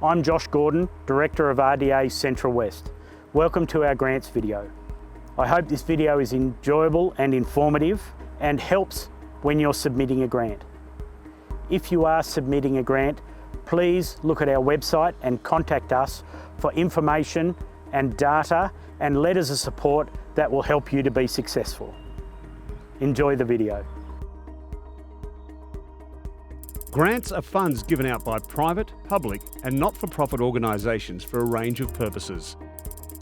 I'm Josh Gordon, Director of RDA Central West. Welcome to our grants video. I hope this video is enjoyable and informative and helps when you're submitting a grant. If you are submitting a grant, please look at our website and contact us for information and data and letters of support that will help you to be successful. Enjoy the video. Grants are funds given out by private, public and not-for-profit organisations for a range of purposes.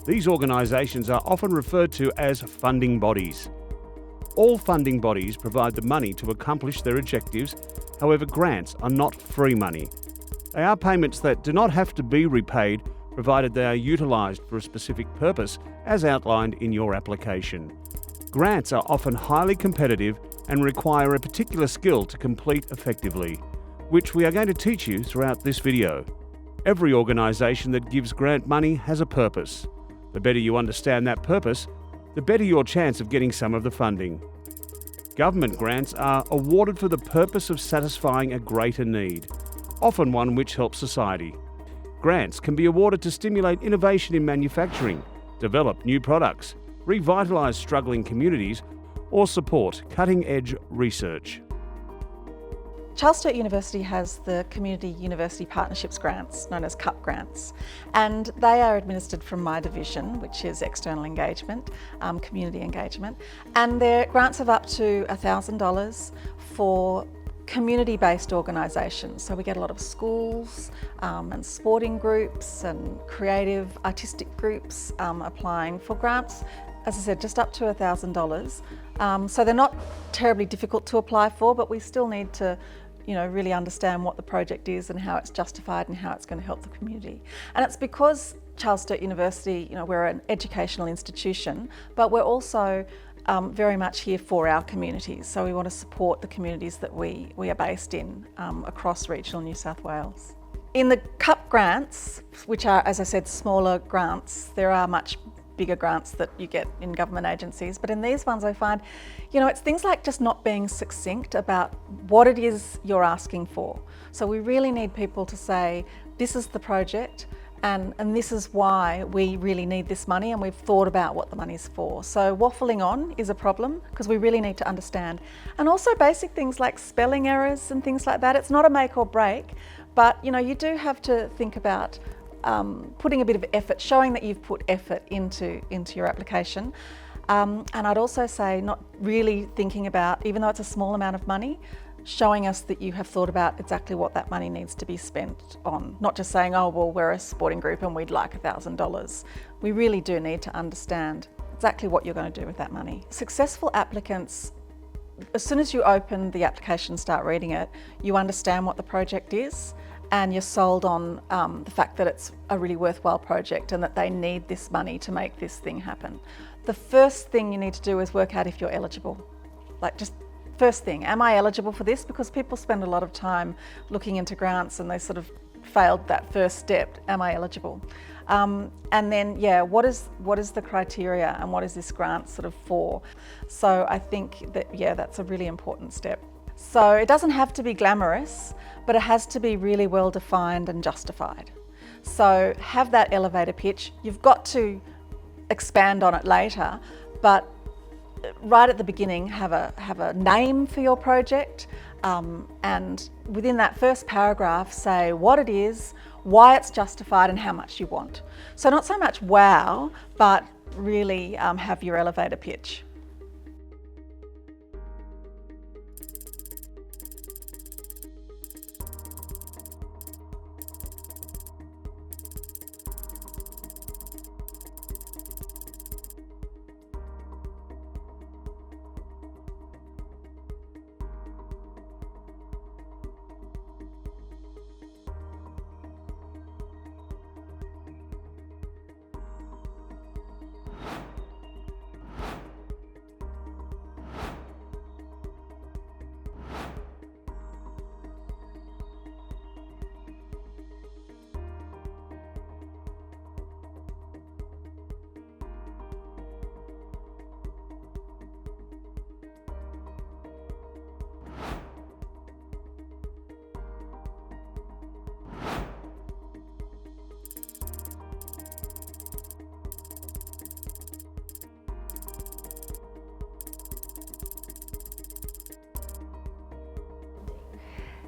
These organisations are often referred to as funding bodies. All funding bodies provide the money to accomplish their objectives. However, grants are not free money. They are payments that do not have to be repaid provided they are utilised for a specific purpose as outlined in your application. Grants are often highly competitive and require a particular skill to complete effectively, which we are going to teach you throughout this video. Every organisation that gives grant money has a purpose. The better you understand that purpose, the better your chance of getting some of the funding. Government grants are awarded for the purpose of satisfying a greater need, often one which helps society. Grants can be awarded to stimulate innovation in manufacturing, develop new products, revitalise struggling communities, or support cutting-edge research. Charles Sturt University has the Community University Partnerships grants, known as CUP grants, and they are administered from my division, which is external engagement, community engagement, and their grants of up to $1,000 for community-based organisations. So we get a lot of schools and sporting groups and creative artistic groups applying for grants. As I said, just up to $1,000. So they're not terribly difficult to apply for, but we still need to really understand what the project is and how it's justified and how it's going to help the community. And it's because Charles Sturt University, we're an educational institution, but we're also very much here for our communities. So we want to support the communities that we are based in across regional New South Wales. In the CUP grants, which are, as I said, smaller grants, there are much bigger grants that you get in government agencies, but in these ones I find, it's things like just not being succinct about what it is you're asking for. So we really need people to say, this is the project and this is why we really need this money and we've thought about what the money's for. So waffling on is a problem because we really need to understand. And also basic things like spelling errors and things like that. It's not a make or break, but you do have to think about putting a bit of effort, showing that you've put effort into your application. And I'd also say not really thinking about, even though it's a small amount of money, showing us that you have thought about exactly what that money needs to be spent on. Not just saying, oh, well, we're a sporting group and we'd like $1,000. We really do need to understand exactly what you're going to do with that money. Successful applicants, as soon as you open the application, start reading it, you understand what the project is, and you're sold on the fact that it's a really worthwhile project and that they need this money to make this thing happen. The first thing you need to do is work out if you're eligible. Just first thing, am I eligible for this? Because people spend a lot of time looking into grants and they sort of failed that first step. Am I eligible? And then, what is the criteria and what is this grant sort of for? So I think that, that's a really important step. So it doesn't have to be glamorous, but it has to be really well defined and justified. So have that elevator pitch. You've got to expand on it later, but right at the beginning have a name for your project, and within that first paragraph say what it is, why it's justified and how much you want. So not so much wow, but really have your elevator pitch.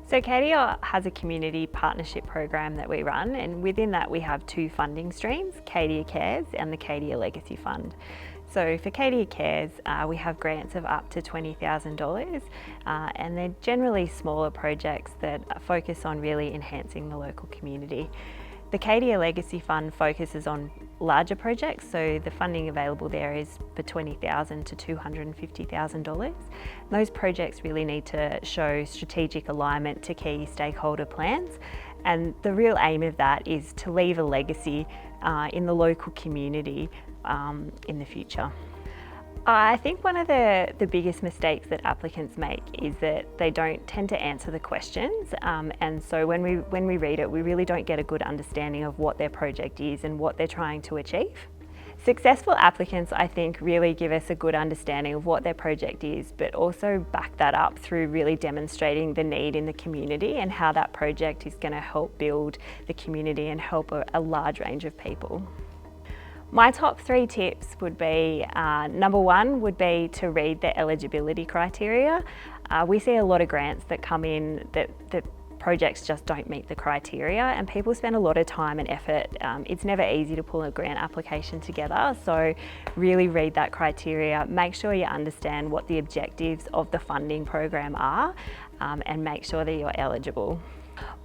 So KDA has a community partnership program that we run, and within that we have two funding streams, KDA Cares and the KDA Legacy Fund. So for KDA Cares, we have grants of up to $20,000 and they're generally smaller projects that focus on really enhancing the local community. The KDA Legacy Fund focuses on larger projects, so the funding available there is for $20,000 to $250,000. Those projects really need to show strategic alignment to key stakeholder plans, and the real aim of that is to leave a legacy in the local community in the future. I think one of the biggest mistakes that applicants make is that they don't tend to answer the questions, and so when we read it, we really don't get a good understanding of what their project is and what they're trying to achieve. Successful applicants, I think, really give us a good understanding of what their project is, but also back that up through really demonstrating the need in the community and how that project is going to help build the community and help a large range of people. My top 3 tips would be, number 1 would be to read the eligibility criteria. We see a lot of grants that come in that projects just don't meet the criteria, and people spend a lot of time and effort. It's never easy to pull a grant application together, so really read that criteria. Make sure you understand what the objectives of the funding program are, and make sure that you're eligible.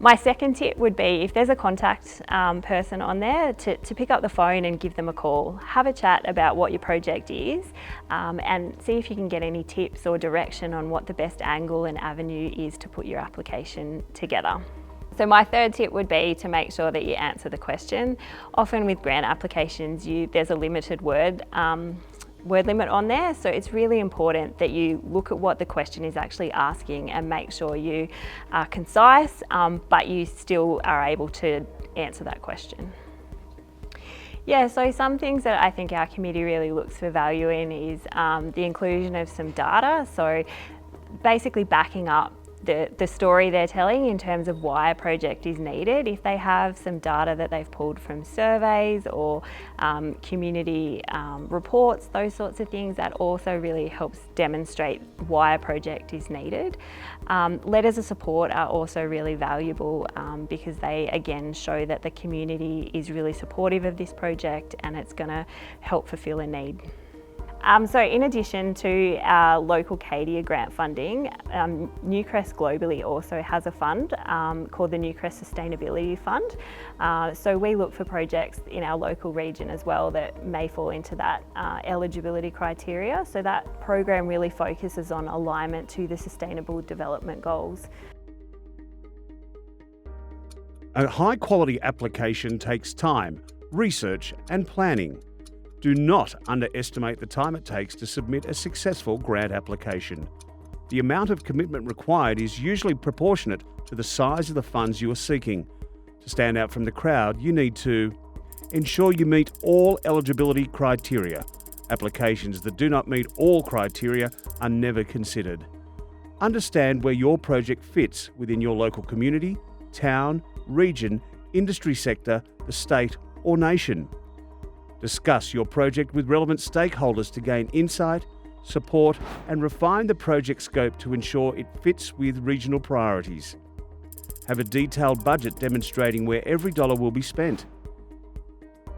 My second tip would be, if there's a contact person on there, to pick up the phone and give them a call. Have a chat about what your project is and see if you can get any tips or direction on what the best angle and avenue is to put your application together. So my third tip would be to make sure that you answer the question. Often with grant applications, there's a limited word limit on there, so it's really important that you look at what the question is actually asking and make sure you are concise, but you still are able to answer that question. Yeah, so some things that I think our committee really looks for value in is the inclusion of some data, so basically backing up the story they're telling in terms of why a project is needed. If they have some data that they've pulled from surveys or community reports, those sorts of things, that also really helps demonstrate why a project is needed. Letters of support are also really valuable because they again show that the community is really supportive of this project and it's going to help fulfil a need. So in addition to our local KDA grant funding, Newcrest globally also has a fund called the Newcrest Sustainability Fund. So we look for projects in our local region as well that may fall into that eligibility criteria. So that program really focuses on alignment to the Sustainable Development Goals. A high-quality application takes time, research and planning. Do not underestimate the time it takes to submit a successful grant application. The amount of commitment required is usually proportionate to the size of the funds you are seeking. To stand out from the crowd, you need to ensure you meet all eligibility criteria. Applications that do not meet all criteria are never considered. Understand where your project fits within your local community, town, region, industry sector, the state or nation. Discuss your project with relevant stakeholders to gain insight, support and refine the project scope to ensure it fits with regional priorities. Have a detailed budget demonstrating where every dollar will be spent.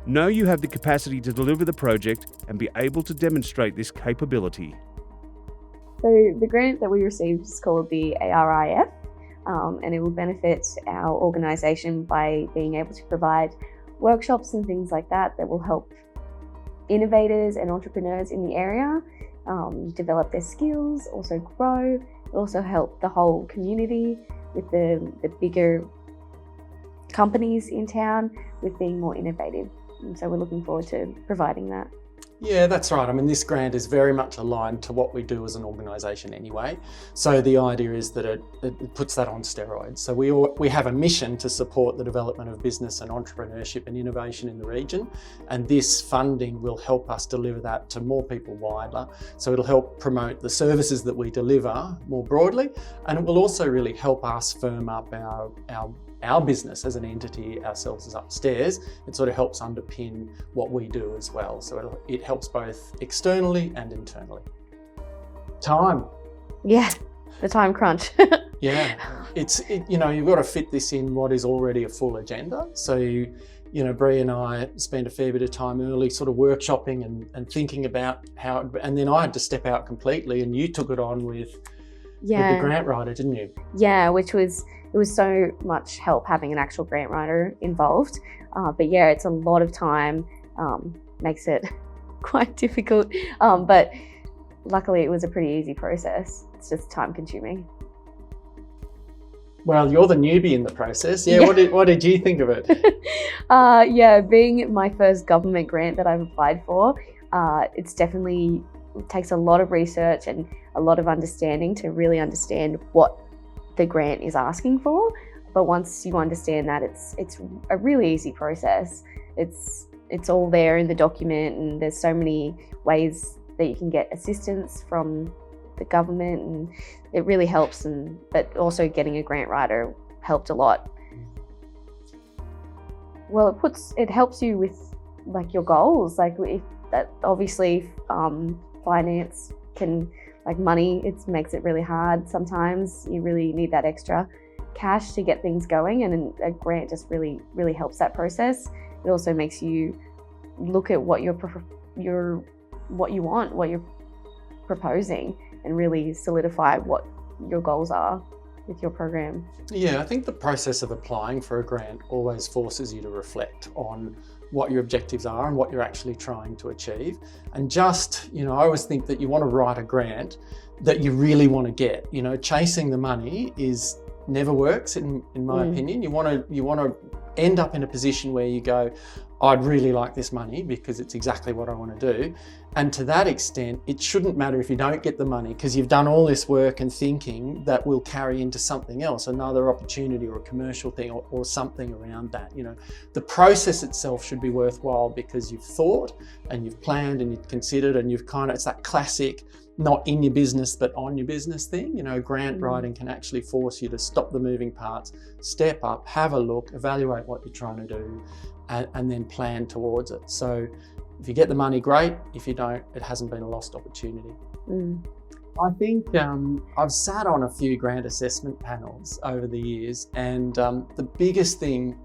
Know you have the capacity to deliver the project and be able to demonstrate this capability. So the grant that we received is called the ARIF, and it will benefit our organisation by being able to provide workshops and things like that will help innovators and entrepreneurs in the area develop their skills, also grow. It also help the whole community with the bigger companies in town with being more innovative. And so we're looking forward to providing that. Yeah, that's right. I mean, this grant is very much aligned to what we do as an organisation anyway. So the idea is that it puts that on steroids. So we have a mission to support the development of business and entrepreneurship and innovation in the region. And this funding will help us deliver that to more people wider. So it'll help promote the services that we deliver more broadly. And it will also really help us firm up our business as an entity ourselves as upstairs. It sort of helps underpin what we do as well. So it helps both externally and internally. Time. Yeah, the time crunch. Yeah. you know, you've got to fit this in what is already a full agenda. So you know, Bree and I spent a fair bit of time early sort of workshopping and thinking about how, and then I had to step out completely, and you took it on with the grant writer, didn't you? Yeah, it was so much help having an actual grant writer involved. But yeah, it's a lot of time, makes it quite difficult. But luckily it was a pretty easy process. It's just time consuming. Well, you're the newbie in the process. Yeah. What did you think of it? Yeah, being my first government grant that I've applied for, it takes a lot of research and a lot of understanding to really understand what the grant is asking for. But once you understand that, it's a really easy process. It's all there in the document, and there's so many ways that you can get assistance from the government, and it really helps. But also getting a grant writer helped a lot. Well, it helps you with like your goals. Like if that obviously finance can, like money, it makes it really hard. Sometimes you really need that extra cash to get things going, and a grant just really helps that process. It also makes you look at what you want, what you're proposing, and really solidify what your goals are with your program. Yeah, I think the process of applying for a grant always forces you to reflect on what your objectives are and what you're actually trying to achieve. And just, you know, I always think that you want to write a grant that you really want to get. You know, chasing the money never works in my opinion. You want to end up in a position where you go, I'd really like this money because it's exactly what I want to do. And to that extent, it shouldn't matter if you don't get the money, because you've done all this work and thinking that will carry into something else, another opportunity or a commercial thing or something around that. You know, the process itself should be worthwhile because you've thought and you've planned and you've considered, and it's that classic not in your business but on your business thing. You know, grant writing can actually force you to stop the moving parts, step up, have a look, evaluate what you're trying to do, and then plan towards it. So if you get the money, great. If you don't, it hasn't been a lost opportunity. I think I've sat on a few grant assessment panels over the years, and the biggest thing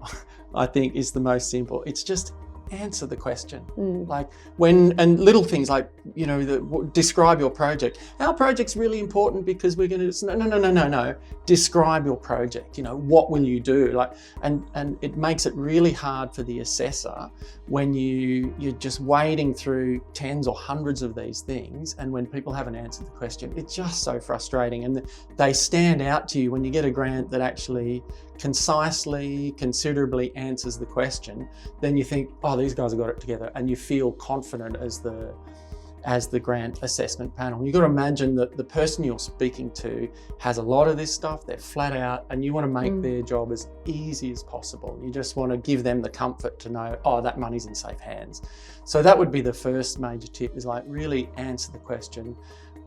I think is the most simple. It's just answer the question. Like and little things like, you know, describe your project. Our project's really important because we're going to, no. Describe your project. You know, what will you do? Like, and it makes it really hard for the assessor when you're just wading through tens or hundreds of these things, and when people haven't answered the question, it's just so frustrating. And they stand out to you when you get a grant that actually concisely, considerably answers the question. Then you think, oh, these guys have got it together, and you feel confident as the grant assessment panel. You've got to imagine that the person you're speaking to has a lot of this stuff, they're flat out, and you want to make their job as easy as possible. You just want to give them the comfort to know, oh, that money's in safe hands. So that would be the first major tip, is like really answer the question.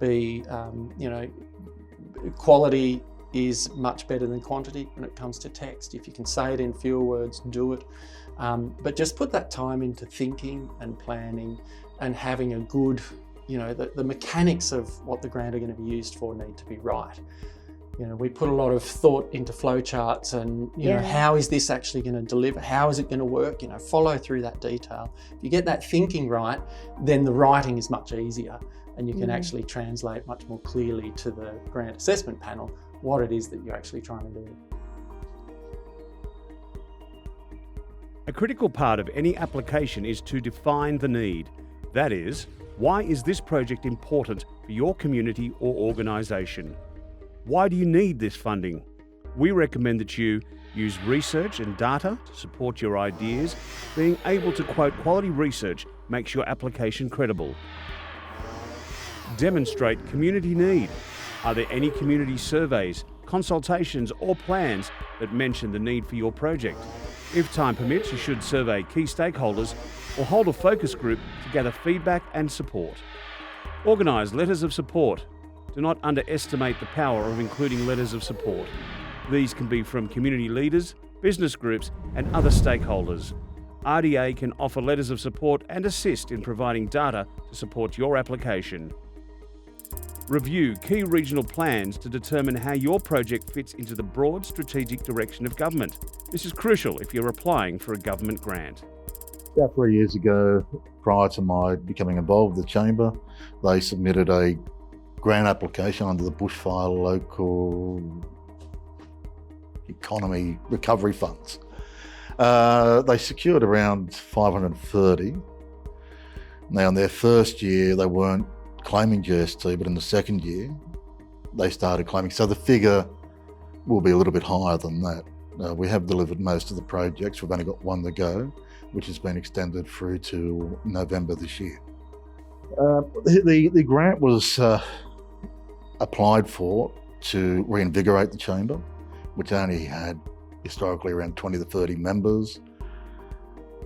Be, you know, quality is much better than quantity when it comes to text. If you can say it in fewer words, do it. But just put that time into thinking and planning and having a good, you know, the mechanics of what the grant are going to be used for need to be right. You know, we put a lot of thought into flowcharts and, you know, how is this actually going to deliver? How is it going to work? You know, follow through that detail. If you get that thinking right, then the writing is much easier, and you can actually translate much more clearly to the grant assessment panel what it is that you're actually trying to do. A critical part of any application is to define the need. That is, why is this project important for your community or organisation? Why do you need this funding? We recommend that you use research and data to support your ideas. Being able to quote quality research makes your application credible. Demonstrate community need. Are there any community surveys, consultations or plans that mention the need for your project? If time permits, you should survey key stakeholders or hold a focus group to gather feedback and support. Organise letters of support. Do not underestimate the power of including letters of support. These can be from community leaders, business groups and other stakeholders. RDA can offer letters of support and assist in providing data to support your application. Review key regional plans to determine how your project fits into the broad strategic direction of government. This is crucial if you're applying for a government grant. About 3 years ago, prior to my becoming involved with the Chamber, they submitted a grant application under the Bushfire Local Economy Recovery Funds. They secured around 530. Now, in their first year, they weren't claiming GST, but in the second year, they started claiming. So the figure will be a little bit higher than that. We have delivered most of the projects. We've only got one to go, which has been extended through to November this year. The grant was applied for to reinvigorate the Chamber, which only had historically around 20 to 30 members,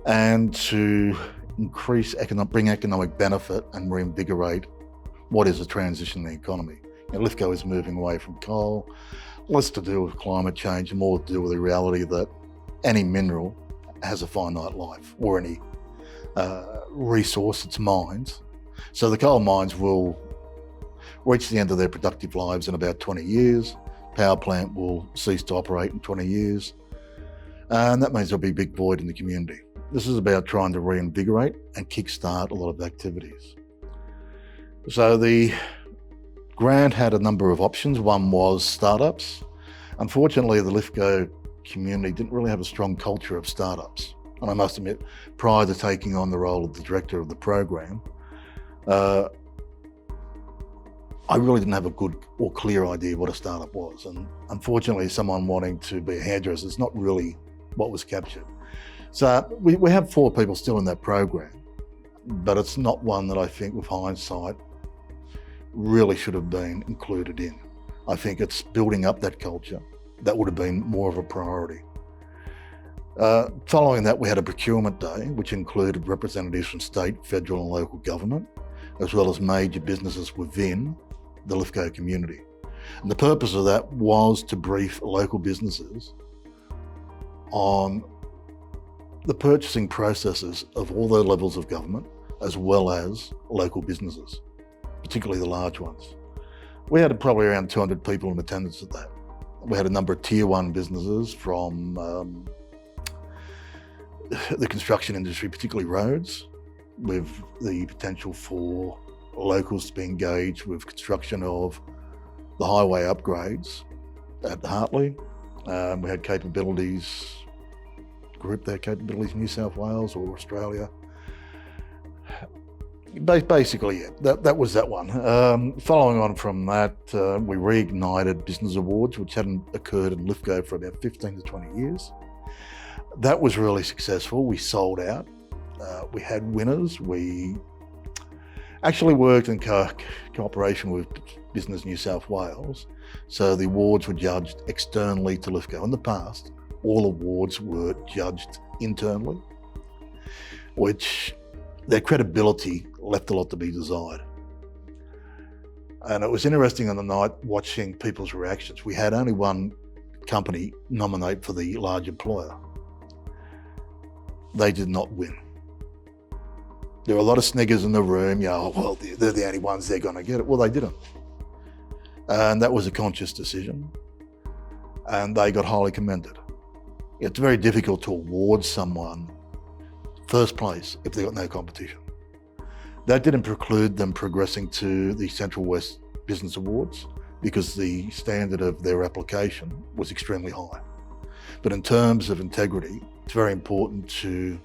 and to bring economic benefit and reinvigorate what is a transition in the economy. Lithgow is moving away from coal, less to do with climate change, more to do with the reality that any mineral has a finite life, or any resource it's mined. So the coal mines will reach the end of their productive lives in about 20 years. Power plant will cease to operate in 20 years. And that means there'll be a big void in the community. This is about trying to reinvigorate and kickstart a lot of activities. So the grant had a number of options. One was startups. Unfortunately, the Lithgow community didn't really have a strong culture of startups. And I must admit, prior to taking on the role of the director of the program, I really didn't have a good or clear idea what a startup was. And unfortunately, someone wanting to be a hairdresser is not really what was captured. So we have 4 people still in that program, but it's not one that I think with hindsight really should have been included in. I think it's building up that culture. That would have been more of a priority. Following that, we had a procurement day, which included representatives from state, federal and local government, as well as major businesses within the Lithgow community. And the purpose of that was to brief local businesses on the purchasing processes of all the levels of government, as well as local businesses, particularly the large ones. We had probably around 200 people in attendance at that. We had a number of tier 1 businesses from the construction industry, particularly roads, with the potential for locals to be engaged with construction of the highway upgrades at Hartley. We had capabilities, group their capabilities in New South Wales or Australia. Basically, yeah, that was that one. Following on from that, we reignited business awards, which hadn't occurred in Lithgow for about 15 to 20 years. That was really successful. We sold out. We had winners. We actually worked in cooperation with Business New South Wales. So the awards were judged externally to Lithgow. In the past, all awards were judged internally, which their credibility left a lot to be desired. And it was interesting on the night watching people's reactions. We had only one company nominate for the large employer. They did not win. There were a lot of sniggers in the room, well, they're the only ones, they're gonna get it. Well, they didn't. And that was a conscious decision. And they got highly commended. It's very difficult to award someone first place if they got no competition. That didn't preclude them progressing to the Central West Business Awards because the standard of their application was extremely high. But in terms of integrity, it's very important to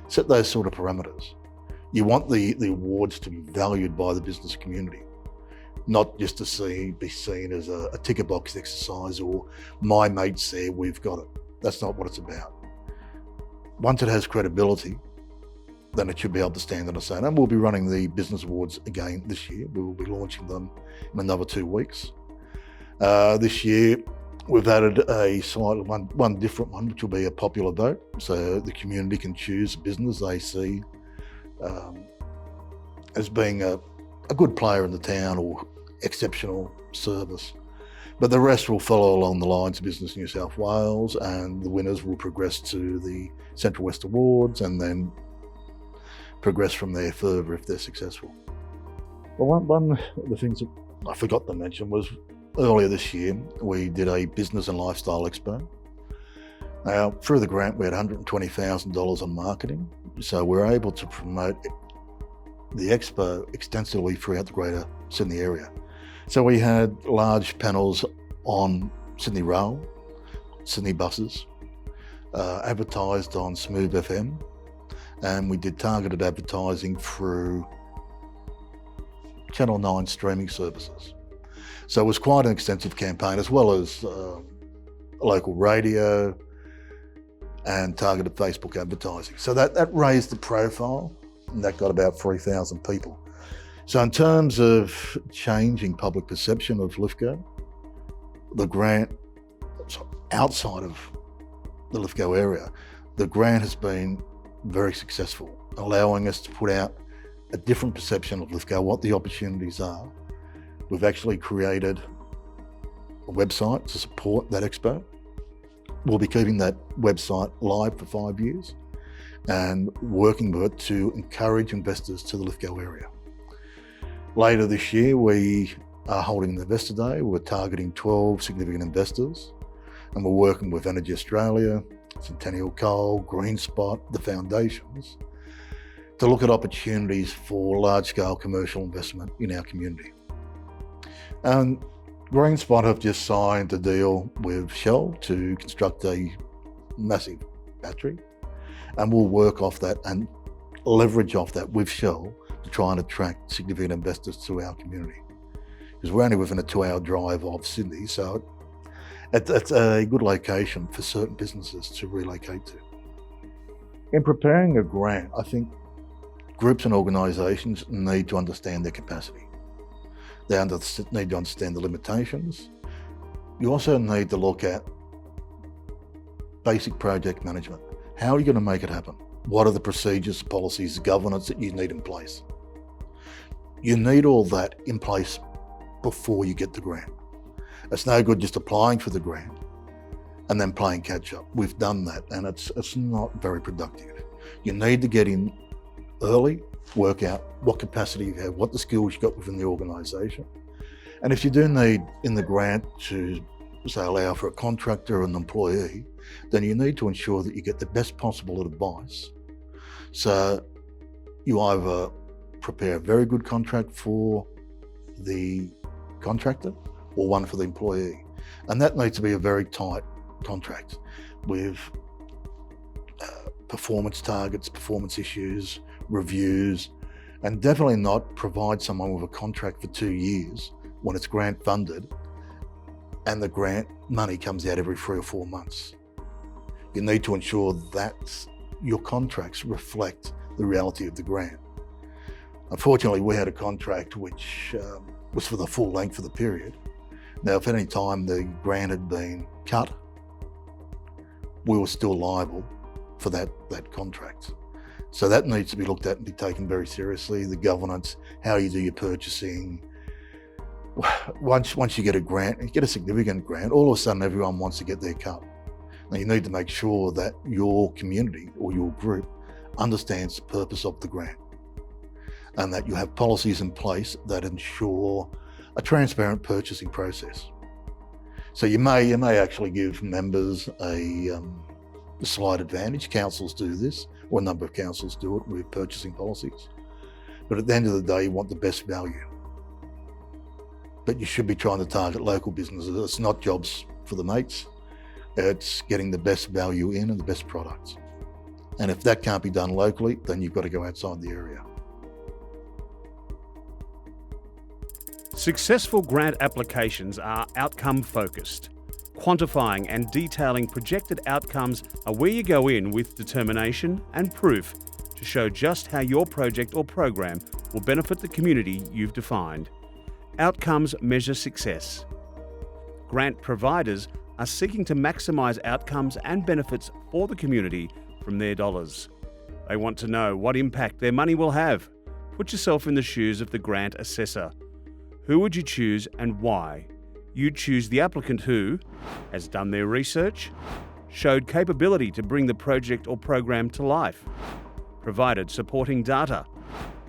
set those sort of parameters. You want the awards to be valued by the business community, not just to be seen as a ticker box exercise or my mates say we've got it. That's not what it's about. Once it has credibility, then it should be able to stand on its own. And we'll be running the business awards again this year. We will be launching them in another 2 weeks. This year, we've added a slightly one different one, which will be a popular vote. So the community can choose a business they see as being a good player in the town or exceptional service. But the rest will follow along the lines of Business New South Wales, and the winners will progress to the Central West Awards and then progress from there further if they're successful. Well, one of the things that I forgot to mention was earlier this year, we did a business and lifestyle expo. Now, through the grant, we had $120,000 on marketing. So we're able to promote the expo extensively throughout the greater Sydney area. So we had large panels on Sydney Rail, Sydney buses, advertised on Smooth FM, and we did targeted advertising through Channel 9 streaming services. So it was quite an extensive campaign, as well as local radio and targeted Facebook advertising. So that raised the profile, and that got about 3,000 people. So in terms of changing public perception of Lithgow, the grant outside of the Lithgow area, the grant has been very successful, allowing us to put out a different perception of Lithgow, what the opportunities are. We've actually created a website to support that expo. We'll be keeping that website live for 5 years and working with it to encourage investors to the Lithgow area. Later this year, we are holding an Investor Day. We're targeting 12 significant investors, and we're working with Energy Australia, Centennial Coal, GreenSpot, the foundations, to look at opportunities for large-scale commercial investment in our community. And GreenSpot have just signed a deal with Shell to construct a massive battery, and we'll work off that and leverage off that with Shell to try and attract significant investors to our community. Because we're only within a 2-hour drive of Sydney, so it's a good location for certain businesses to relocate to. In preparing a grant, I think groups and organisations need to understand their capacity. They need to understand the limitations. You also need to look at basic project management. How are you going to make it happen? What are the procedures, policies, governance that you need in place? You need all that in place before you get the grant. It's no good just applying for the grant and then playing catch up. We've done that, and it's not very productive. You need to get in early, work out what capacity you have, what the skills you've got within the organisation. And if you do need in the grant to, say, allow for a contractor or an employee, then you need to ensure that you get the best possible advice. So you either prepare a very good contract for the contractor or one for the employee. And that needs to be a very tight contract with performance targets, performance issues, reviews, and definitely not provide someone with a contract for 2 years when it's grant funded and the grant money comes out every 3 or 4 months. You need to ensure that your contracts reflect the reality of the grant. Unfortunately, we had a contract which was for the full length of the period. Now, if at any time the grant had been cut, we were still liable for that contract. So that needs to be looked at and be taken very seriously. The governance, how you do your purchasing. Once you get a grant, you get a significant grant, all of a sudden everyone wants to get their cut. Now you need to make sure that your community or your group understands the purpose of the grant and that you have policies in place that ensure a transparent purchasing process. So you may actually give members a slight advantage. Councils do this, or a number of councils do it with purchasing policies. But at the end of the day, you want the best value. But you should be trying to target local businesses. It's not jobs for the mates. It's getting the best value in and the best products. And if that can't be done locally, then you've got to go outside the area. Successful grant applications are outcome-focused. Quantifying and detailing projected outcomes are where you go in with determination and proof to show just how your project or program will benefit the community you've defined. Outcomes measure success. Grant providers are seeking to maximise outcomes and benefits for the community from their dollars. They want to know what impact their money will have. Put yourself in the shoes of the grant assessor. Who would you choose and why? You'd choose the applicant who has done their research, showed capability to bring the project or program to life, provided supporting data,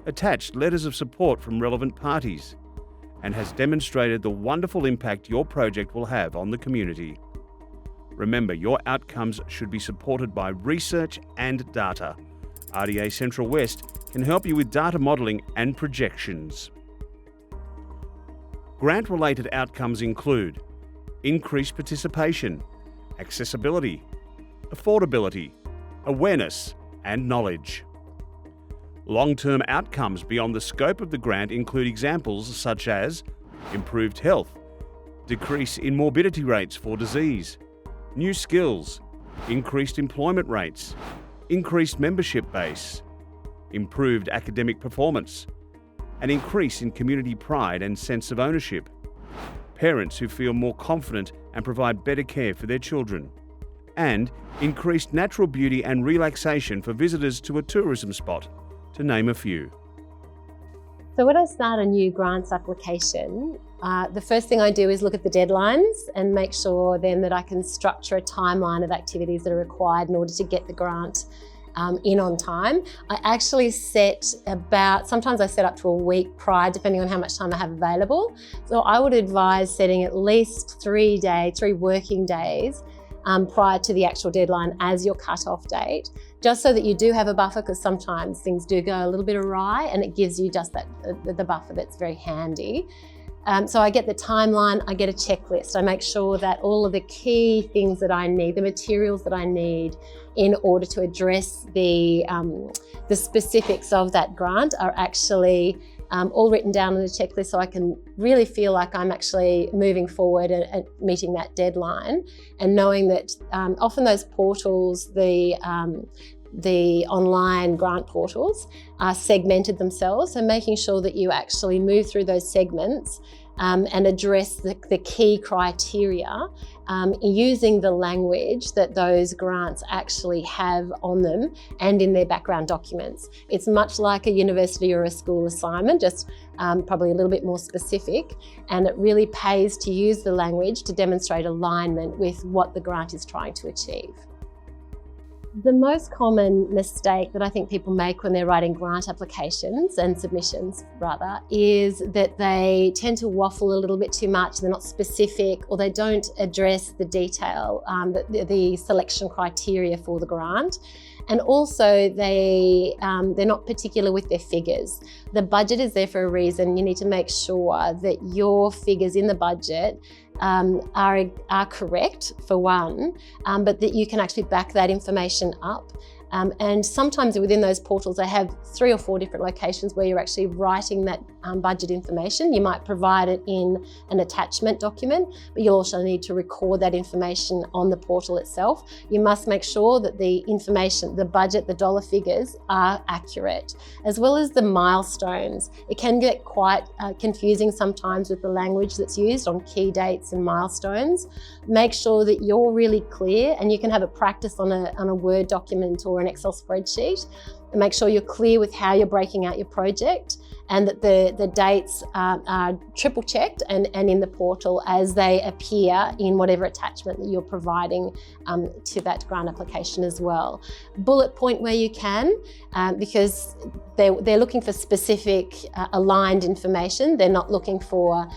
attached letters of support from relevant parties, and has demonstrated the wonderful impact your project will have on the community. Remember, your outcomes should be supported by research and data. RDA Central West can help you with data modelling and projections. Grant-related outcomes include increased participation, accessibility, affordability, awareness, and knowledge. Long-term outcomes beyond the scope of the grant include examples such as improved health, decrease in morbidity rates for disease, new skills, increased employment rates, increased membership base, improved academic performance, an increase in community pride and sense of ownership, parents who feel more confident and provide better care for their children, and increased natural beauty and relaxation for visitors to a tourism spot, to name a few. So when I start a new grants application, the first thing I do is look at the deadlines and make sure then that I can structure a timeline of activities that are required in order to get the grant in on time. I actually sometimes I set up to a week prior, depending on how much time I have available. So I would advise setting at least 3 working days prior to the actual deadline as your cut-off date, just so that you do have a buffer, because sometimes things do go a little bit awry, and it gives you just the buffer that's very handy. So I get the timeline, I get a checklist. I make sure that all of the key things that I need, the materials that I need in order to address the specifics of that grant are actually all written down on a checklist, so I can really feel like I'm actually moving forward and meeting that deadline, and knowing that often those portals, the online grant portals, are segmented themselves, so making sure that you actually move through those segments and address the key criteria using the language that those grants actually have on them and in their background documents. It's much like a university or a school assignment, just probably a little bit more specific, and it really pays to use the language to demonstrate alignment with what the grant is trying to achieve. The most common mistake that I think people make when they're writing grant applications and submissions rather is that they tend to waffle a little bit too much, they're not specific, or they don't address the detail, the selection criteria for the grant. And also they're not particular with their figures. The budget is there for a reason. You need to make sure that your figures in the budget are correct, for one, but that you can actually back that information up. And sometimes within those portals, they have 3 or 4 different locations where you're actually writing that budget information. You might provide it in an attachment document, but you'll also need to record that information on the portal itself. You must make sure that the information, the budget, the dollar figures are accurate, as well as the milestones. It can get quite confusing sometimes with the language that's used on key dates and milestones. Make sure that you're really clear, and you can have a practice on a Word document or an Excel spreadsheet, and make sure you're clear with how you're breaking out your project, and that the dates are triple checked and in the portal as they appear in whatever attachment that you're providing to that grant application as well. Bullet point where you can, because they're looking for specific aligned information. They're not looking for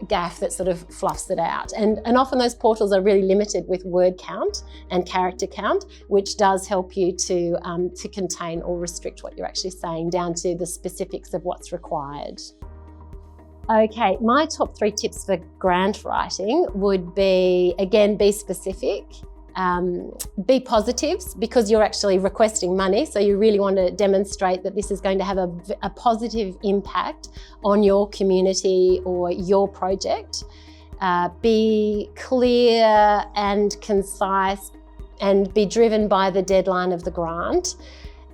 gaff that sort of fluffs it out. And often those portals are really limited with word count and character count, which does help you to contain or restrict what you're actually saying down to the specifics of what's required. Okay, my top 3 tips for grant writing would be, again, be specific. Be positives, because you're actually requesting money, so you really want to demonstrate that this is going to have a positive impact on your community or your project. Be clear and concise, and be driven by the deadline of the grant,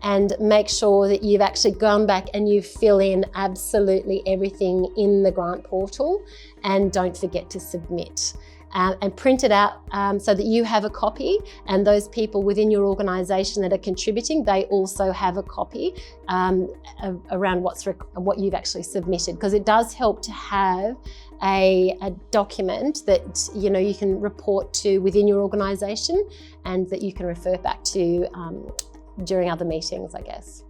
and make sure that you've actually gone back and you fill in absolutely everything in the grant portal, and don't forget to submit. And print it out so that you have a copy, and those people within your organisation that are contributing, they also have a copy around what you've actually submitted, because it does help to have a document that you can report to within your organisation, and that you can refer back to during other meetings, I guess.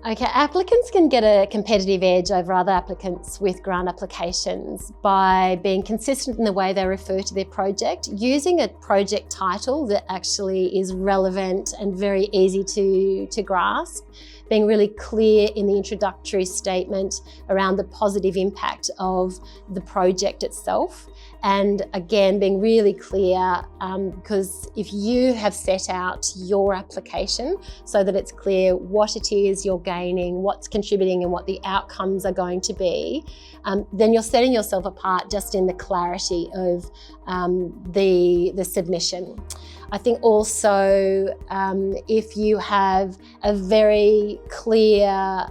Okay, applicants can get a competitive edge over other applicants with grant applications by being consistent in the way they refer to their project, using a project title that actually is relevant and very easy to grasp, being really clear in the introductory statement around the positive impact of the project itself. And again, being really clear, because if you have set out your application so that it's clear what it is you're gaining, what's contributing and what the outcomes are going to be, then you're setting yourself apart just in the clarity of the submission. I think also if you have a very clear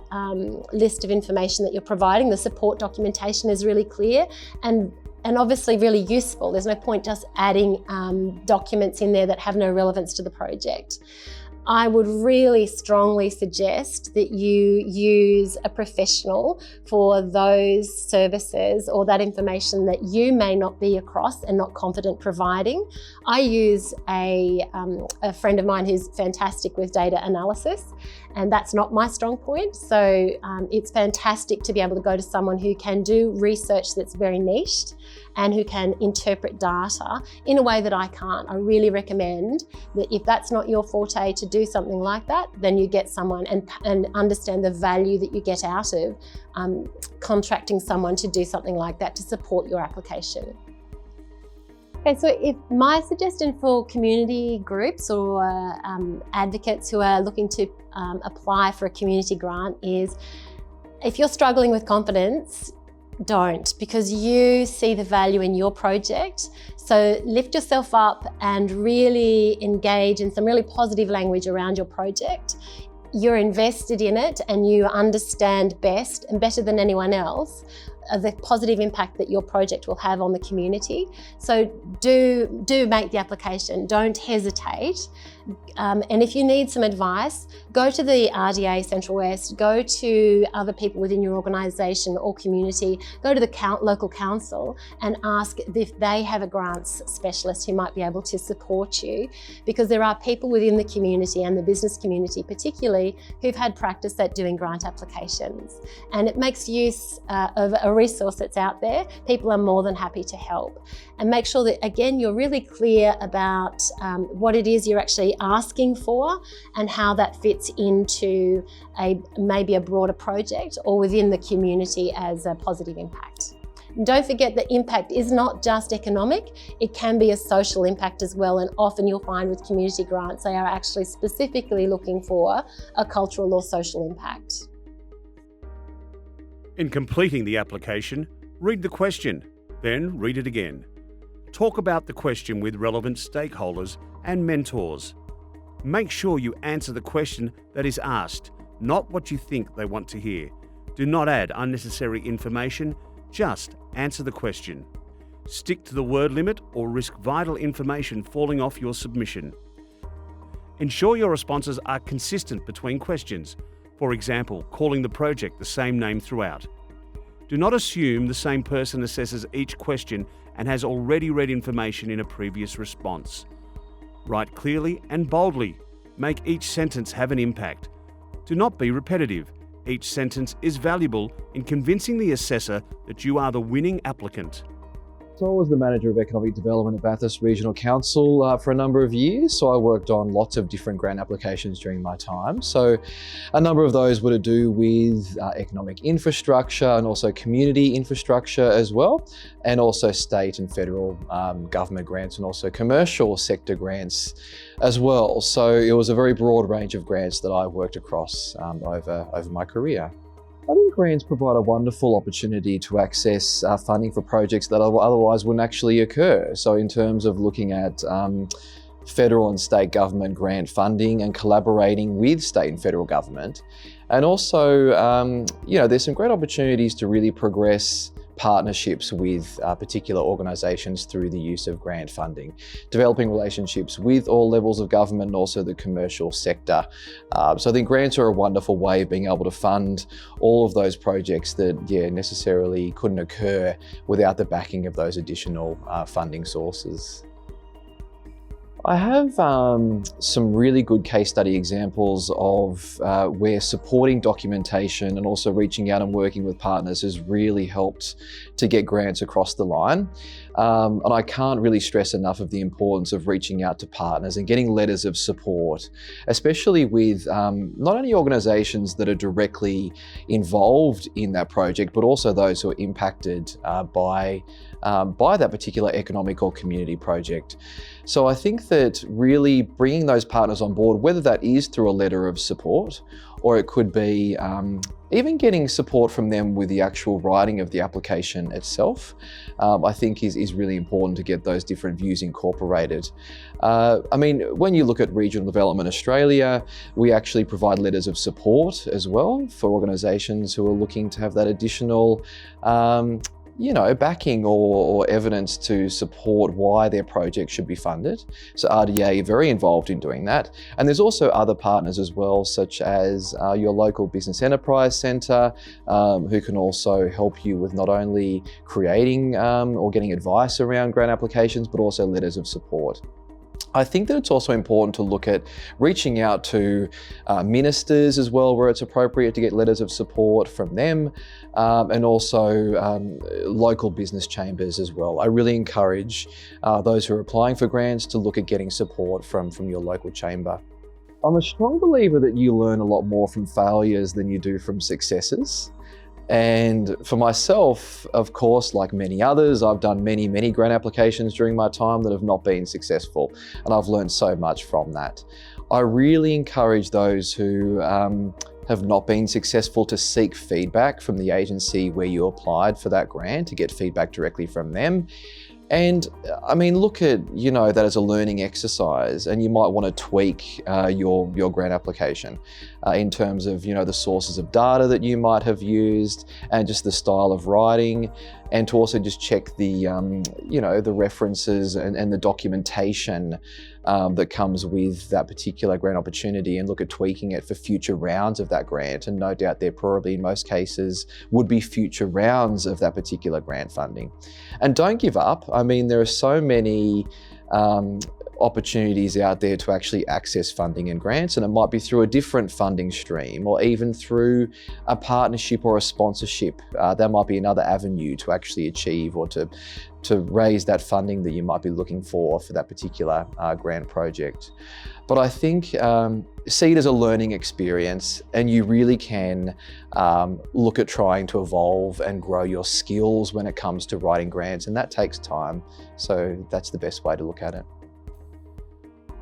list of information that you're providing, the support documentation is really clear and obviously really useful. There's no point just adding documents in there that have no relevance to the project. I would really strongly suggest that you use a professional for those services or that information that you may not be across and not confident providing. I use a friend of mine who's fantastic with data analysis, and that's not my strong point. So it's fantastic to be able to go to someone who can do research that's very niched and who can interpret data in a way that I can't. I really recommend that if that's not your forte to do something like that, then you get someone and understand the value that you get out of contracting someone to do something like that to support your application. Okay, so if my suggestion for community groups or advocates who are looking to apply for a community grant is, if you're struggling with confidence, don't, because you see the value in your project. So lift yourself up and really engage in some really positive language around your project. You're invested in it and you understand best and better than anyone else the positive impact that your project will have on the community. So do make the application, don't hesitate. And if you need some advice, go to the RDA Central West, go to other people within your organisation or community, go to the local council and ask if they have a grants specialist who might be able to support you, because there are people within the community and the business community particularly who've had practice at doing grant applications. And it makes use of a resource that's out there. People are more than happy to help. And make sure that, again, you're really clear about what it is you're actually asking for and how that fits into maybe a broader project or within the community as a positive impact. And don't forget that impact is not just economic, it can be a social impact as well, and often you'll find with community grants they are actually specifically looking for a cultural or social impact. In completing the application, read the question, then read it again. Talk about the question with relevant stakeholders and mentors. Make sure you answer the question that is asked, not what you think they want to hear. Do not add unnecessary information, just answer the question. Stick to the word limit or risk vital information falling off your submission. Ensure your responses are consistent between questions. For example, calling the project the same name throughout. Do not assume the same person assesses each question and has already read information in a previous response. Write clearly and boldly. Make each sentence have an impact. Do not be repetitive. Each sentence is valuable in convincing the assessor that you are the winning applicant. So I was the Manager of Economic Development at Bathurst Regional Council for a number of years. So I worked on lots of different grant applications during my time. So a number of those were to do with economic infrastructure and also community infrastructure as well, and also state and federal government grants and also commercial sector grants as well. So it was a very broad range of grants that I worked across over my career. I think grants provide a wonderful opportunity to access funding for projects that otherwise wouldn't actually occur. So in terms of looking at federal and state government grant funding and collaborating with state and federal government. And also, there's some great opportunities to really progress partnerships with particular organisations through the use of grant funding, developing relationships with all levels of government and also the commercial sector. So I think grants are a wonderful way of being able to fund all of those projects that necessarily couldn't occur without the backing of those additional funding sources. I have some really good case study examples of where supporting documentation and also reaching out and working with partners has really helped to get grants across the line. And I can't really stress enough of the importance of reaching out to partners and getting letters of support, especially with not only organisations that are directly involved in that project, but also those who are impacted by that particular economic or community project. So I think that really bringing those partners on board, whether that is through a letter of support, or it could be even getting support from them with the actual writing of the application itself, I think is really important to get those different views incorporated. I mean, when you look at Regional Development Australia, we actually provide letters of support as well for organisations who are looking to have that additional backing or evidence to support why their project should be funded. So RDA are very involved in doing that. And there's also other partners as well, such as your local business enterprise centre, who can also help you with not only creating or getting advice around grant applications, but also letters of support. I think that it's also important to look at reaching out to ministers as well, where it's appropriate to get letters of support from them, and also local business chambers as well. I really encourage those who are applying for grants to look at getting support from your local chamber. I'm a strong believer that you learn a lot more from failures than you do from successes. And for myself, of course, like many others, I've done many grant applications during my time that have not been successful, and I've learned so much from that. I really encourage those who have not been successful to seek feedback from the agency where you applied for that grant, to get feedback directly from them. And I mean, look at, that as a learning exercise, and you might want to tweak your grant application in terms of, the sources of data that you might have used and just the style of writing, and to also just check the, the references and the documentation that comes with that particular grant opportunity, and look at tweaking it for future rounds of that grant. And no doubt there probably in most cases would be future rounds of that particular grant funding. And don't give up. I mean, there are so many opportunities out there to actually access funding and grants, and it might be through a different funding stream, or even through a partnership or a sponsorship. That might be another avenue to actually achieve or to raise that funding that you might be looking for that particular grant project. But I think see it as a learning experience, and you really can look at trying to evolve and grow your skills when it comes to writing grants, and that takes time. So that's the best way to look at it.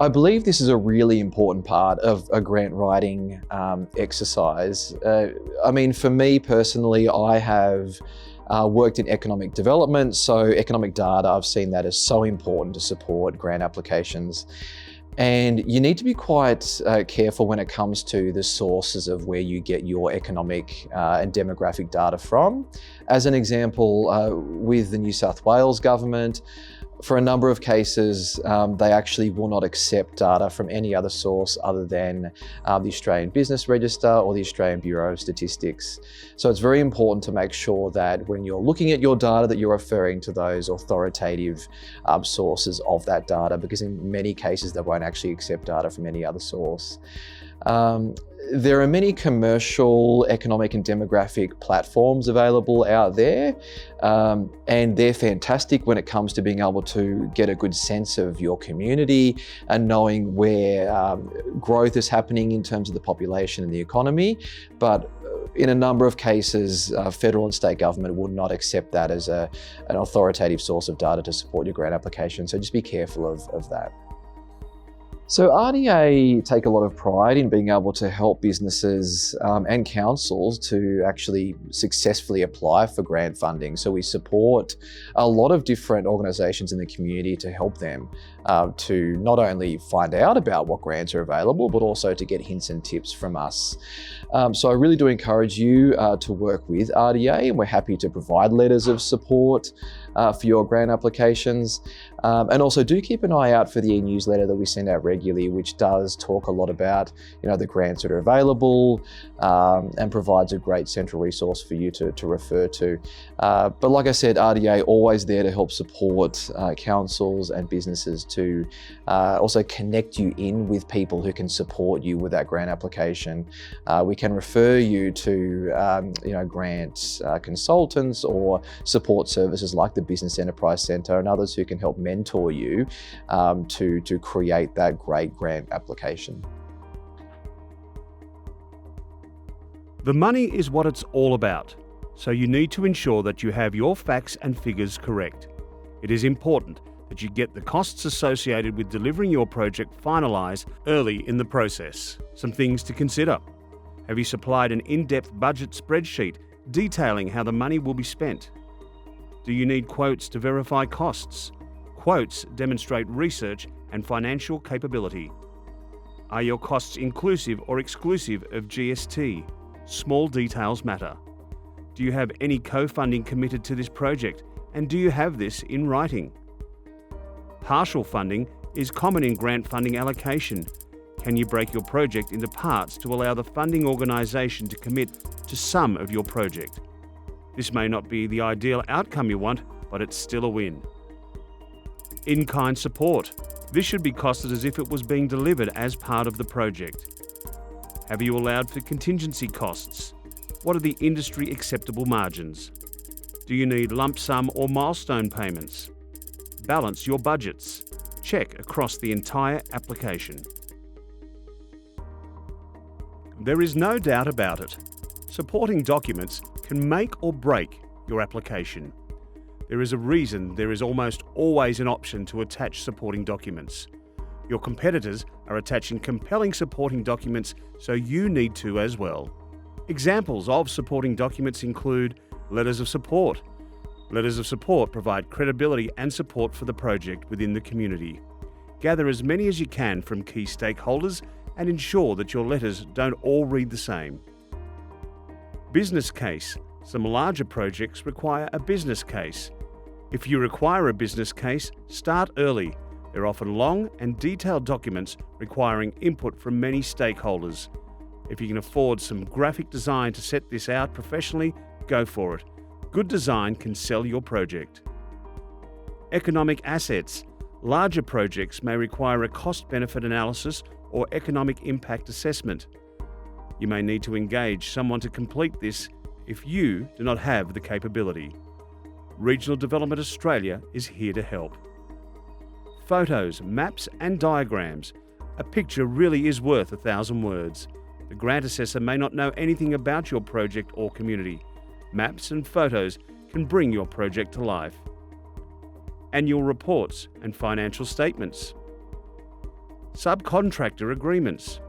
I believe this is a really important part of a grant writing exercise. I mean, for me personally, I have worked in economic development, so economic data, I've seen that as so important to support grant applications. And you need to be quite careful when it comes to the sources of where you get your economic and demographic data from. As an example, with the New South Wales government, for a number of cases, they actually will not accept data from any other source other than the Australian Business Register or the Australian Bureau of Statistics. So it's very important to make sure that when you're looking at your data that you're referring to those authoritative sources of that data, because in many cases they won't actually accept data from any other source. There are many commercial, economic and demographic platforms available out there, and they're fantastic when it comes to being able to get a good sense of your community and knowing where growth is happening in terms of the population and the economy. But in a number of cases, federal and state government would not accept that as an authoritative source of data to support your grant application. So just be careful of that. So RDA take a lot of pride in being able to help businesses and councils to actually successfully apply for grant funding. So we support a lot of different organisations in the community to help them to not only find out about what grants are available, but also to get hints and tips from us. So I really do encourage you to work with RDA, and we're happy to provide letters of support for your grant applications. And also do keep an eye out for the e-newsletter that we send out regularly, which does talk a lot about the grants that are available and provides a great central resource for you to refer to. But like I said, RDA always there to help support councils and businesses to also connect you in with people who can support you with that grant application. We can refer you to grant consultants or support services like the Business Enterprise Centre and others who can help mentor you to create that great grant application. The money is what it's all about, so you need to ensure that you have your facts and figures correct. It is important that you get the costs associated with delivering your project finalised early in the process. Some things to consider. Have you supplied an in-depth budget spreadsheet detailing how the money will be spent? Do you need quotes to verify costs? Quotes demonstrate research and financial capability. Are your costs inclusive or exclusive of GST? Small details matter. Do you have any co-funding committed to this project, and do you have this in writing? Partial funding is common in grant funding allocation. Can you break your project into parts to allow the funding organisation to commit to some of your project? This may not be the ideal outcome you want, but it's still a win. In-kind support. This should be costed as if it was being delivered as part of the project. Have you allowed for contingency costs? What are the industry acceptable margins? Do you need lump sum or milestone payments? Balance your budgets. Check across the entire application. There is no doubt about it. Supporting documents can make or break your application. There is a reason there is almost always an option to attach supporting documents. Your competitors are attaching compelling supporting documents, so you need to as well. Examples of supporting documents include letters of support. Letters of support provide credibility and support for the project within the community. Gather as many as you can from key stakeholders and ensure that your letters don't all read the same. Business case. Some larger projects require a business case. If you require a business case, start early. They're often long and detailed documents requiring input from many stakeholders. If you can afford some graphic design to set this out professionally, go for it. Good design can sell your project. Economic assets. Larger projects may require a cost-benefit analysis or economic impact assessment. You may need to engage someone to complete this if you do not have the capability. Regional Development Australia is here to help. Photos, maps and diagrams. A picture really is worth 1,000 words. The grant assessor may not know anything about your project or community. Maps and photos can bring your project to life. Annual reports and financial statements. Subcontractor agreements.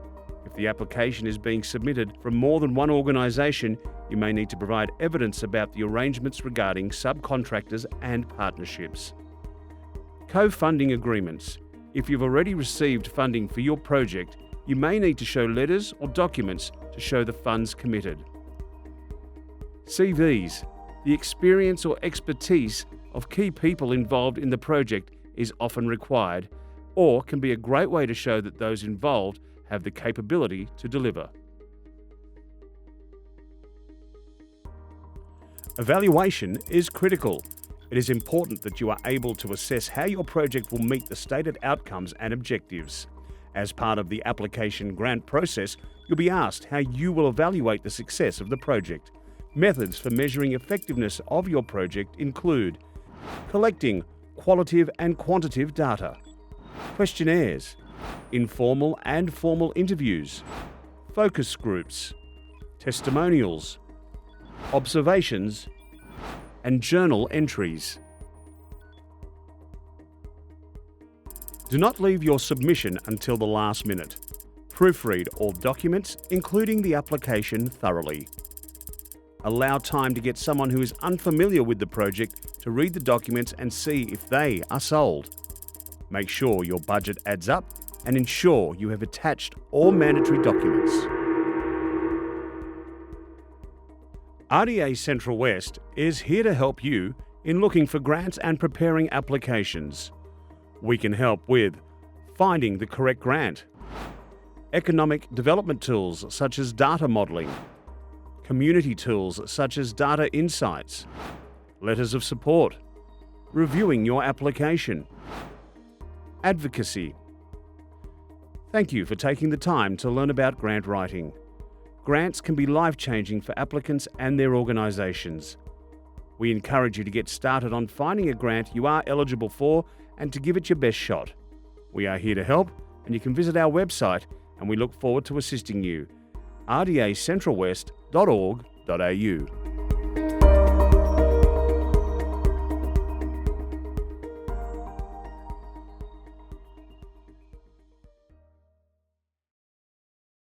If the application is being submitted from more than one organisation, you may need to provide evidence about the arrangements regarding subcontractors and partnerships. Co-funding agreements. If you've already received funding for your project, you may need to show letters or documents to show the funds committed. CVs. The experience or expertise of key people involved in the project is often required, or can be a great way to show that those involved have the capability to deliver. Evaluation is critical. It is important that you are able to assess how your project will meet the stated outcomes and objectives. As part of the application grant process, you'll be asked how you will evaluate the success of the project. Methods for measuring effectiveness of your project include collecting qualitative and quantitative data, questionnaires, informal and formal interviews, focus groups, testimonials, observations, and journal entries. Do not leave your submission until the last minute. Proofread all documents, including the application, thoroughly. Allow time to get someone who is unfamiliar with the project to read the documents and see if they are sold. Make sure your budget adds up and ensure you have attached all mandatory documents. RDA Central West is here to help you in looking for grants and preparing applications. We can help with finding the correct grant, economic development tools such as data modelling, community tools such as data insights, letters of support, reviewing your application, advocacy. Thank you for taking the time to learn about grant writing. Grants can be life-changing for applicants and their organisations. We encourage you to get started on finding a grant you are eligible for and to give it your best shot. We are here to help, and you can visit our website, and we look forward to assisting you. rdacentralwest.org.au